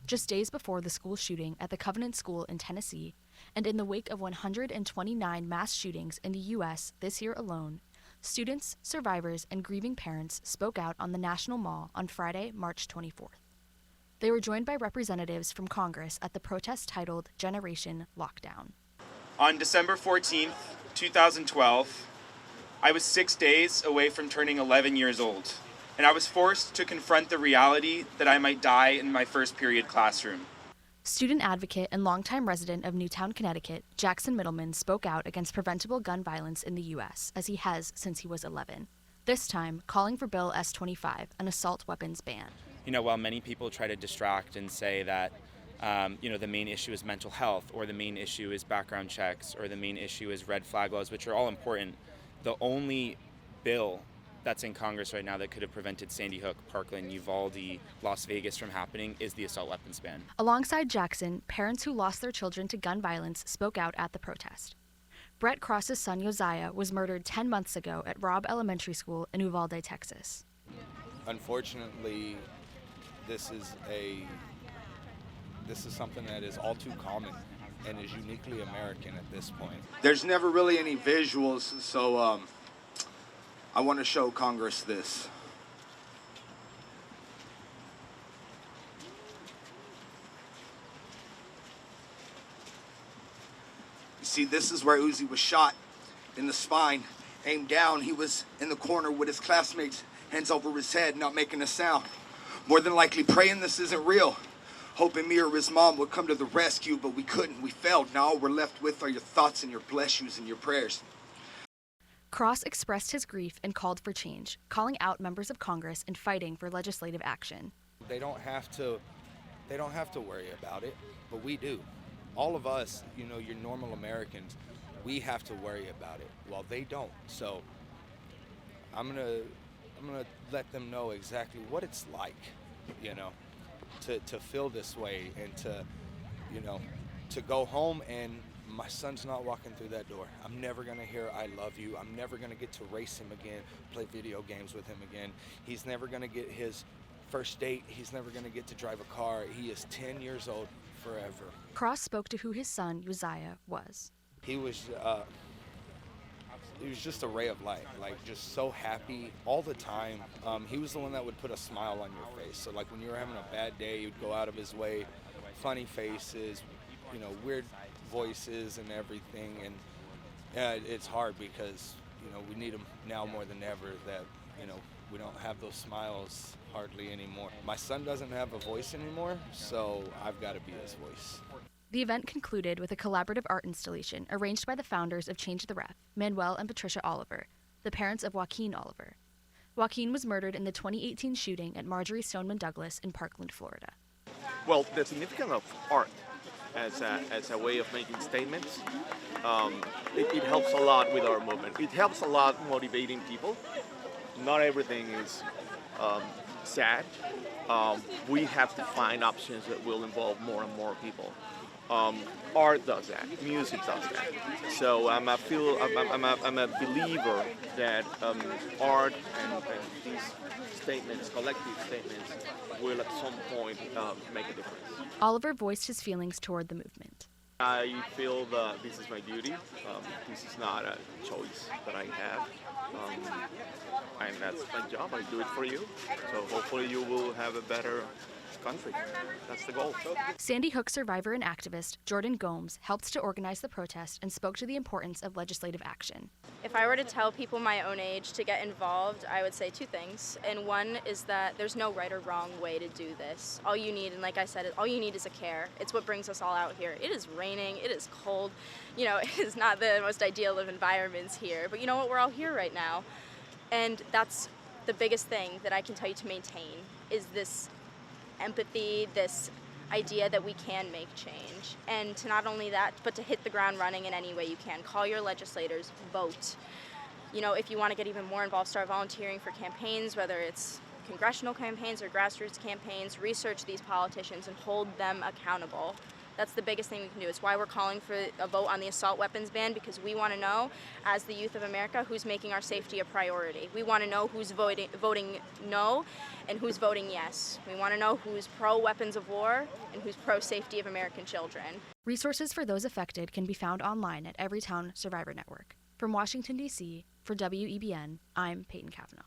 just days before the school shooting at the Covenant School in Tennessee, and in the wake of 129 mass shootings in the U.S. this year alone, students, survivors, and grieving parents spoke out on the National Mall on Friday, March 24th. They were joined by representatives from Congress at the protest titled Generation Lockdown. On December 14th, 2012, I was 6 days away from turning 11 years old, and I was forced to confront the reality that I might die in my first period classroom. Student advocate and longtime resident of Newtown, Connecticut, Jackson Mittleman spoke out against preventable gun violence in the U.S., as he has since he was 11, this time calling for Bill S-25, an assault weapons ban. While many people try to distract and say that, the main issue is mental health, or the main issue is background checks, or the main issue is red flag laws, which are all important, the only bill that's in Congress right now that could have prevented Sandy Hook, Parkland, Uvalde, Las Vegas from happening is the assault weapons ban. Alongside Jackson, parents who lost their children to gun violence spoke out at the protest. Brett Cross's son Josiah was murdered 10 months ago at Robb Elementary School in Uvalde, Texas. Unfortunately, this is something that is all too common and is uniquely American at this point. There's never really any visuals, so I want to show Congress this. You see, this is where Uzi was shot in the spine, aimed down. He was in the corner with his classmates, hands over his head, not making a sound. More than likely praying this isn't real. Hoping me or his mom would come to the rescue, but we couldn't. We failed. Now all we're left with are your thoughts and your bless yous and your prayers. Cross expressed his grief and called for change, calling out members of Congress and fighting for legislative action. They don't have to worry about it, but we do. All of us, your normal Americans, we have to worry about it. Well, they don't. So I'm gonna let them know exactly what it's like, to feel this way, and to go home and my son's not walking through that door. I'm never gonna hear I love you. I'm never gonna get to race him again, play video games with him again. He's never gonna get his first date. He's never gonna get to drive a car. He is 10 years old forever. Cross spoke to who his son, Josiah, was. He was just a ray of light, just so happy all the time. He was the one that would put a smile on your face. So when you were having a bad day, he'd go out of his way, funny faces, weird voices and everything. And it's hard because, we need him now more than ever, that, we don't have those smiles hardly anymore. My son doesn't have a voice anymore, so I've got to be his voice. The event concluded with a collaborative art installation arranged by the founders of Change the Ref, Manuel and Patricia Oliver, the parents of Joaquin Oliver. Joaquin was murdered in the 2018 shooting at Marjorie Stoneman Douglas in Parkland, Florida. Well, the significance of art as a way of making statements, it helps a lot with our movement. It helps a lot motivating people. Not everything is sad. We have to find options that will involve more and more people. Art does that. Music does that. So I'm a believer that art and these statements, collective statements, will at some point make a difference. Oliver voiced his feelings toward the movement. I feel that this is my duty. This is not a choice that I have. And that's my job. I do it for you. So hopefully you will have a better country. That's the goal. Sandy Hook survivor and activist Jordan Gomes helped to organize the protest and spoke to the importance of legislative action. If I were to tell people my own age to get involved, I would say two things. And one is that there's no right or wrong way to do this. All you need, and like I said, all you need is a care. It's what brings us all out here. It is raining, it is cold. It is not the most ideal of environments here. But you know what? We're all here right now. And that's the biggest thing that I can tell you to maintain is this empathy, this idea that we can make change. And to not only that, but to hit the ground running in any way you can. Call your legislators, vote. If you want to get even more involved, start volunteering for campaigns, whether it's congressional campaigns or grassroots campaigns. Research these politicians and hold them accountable. That's the biggest thing we can do. It's why we're calling for a vote on the assault weapons ban, because we want to know, as the youth of America, who's making our safety a priority. We want to know who's voting no and who's voting yes. We want to know who's pro-weapons of war and who's pro-safety of American children. Resources for those affected can be found online at Everytown Survivor Network. From Washington, D.C., for WEBN, I'm Payton Cavanaugh.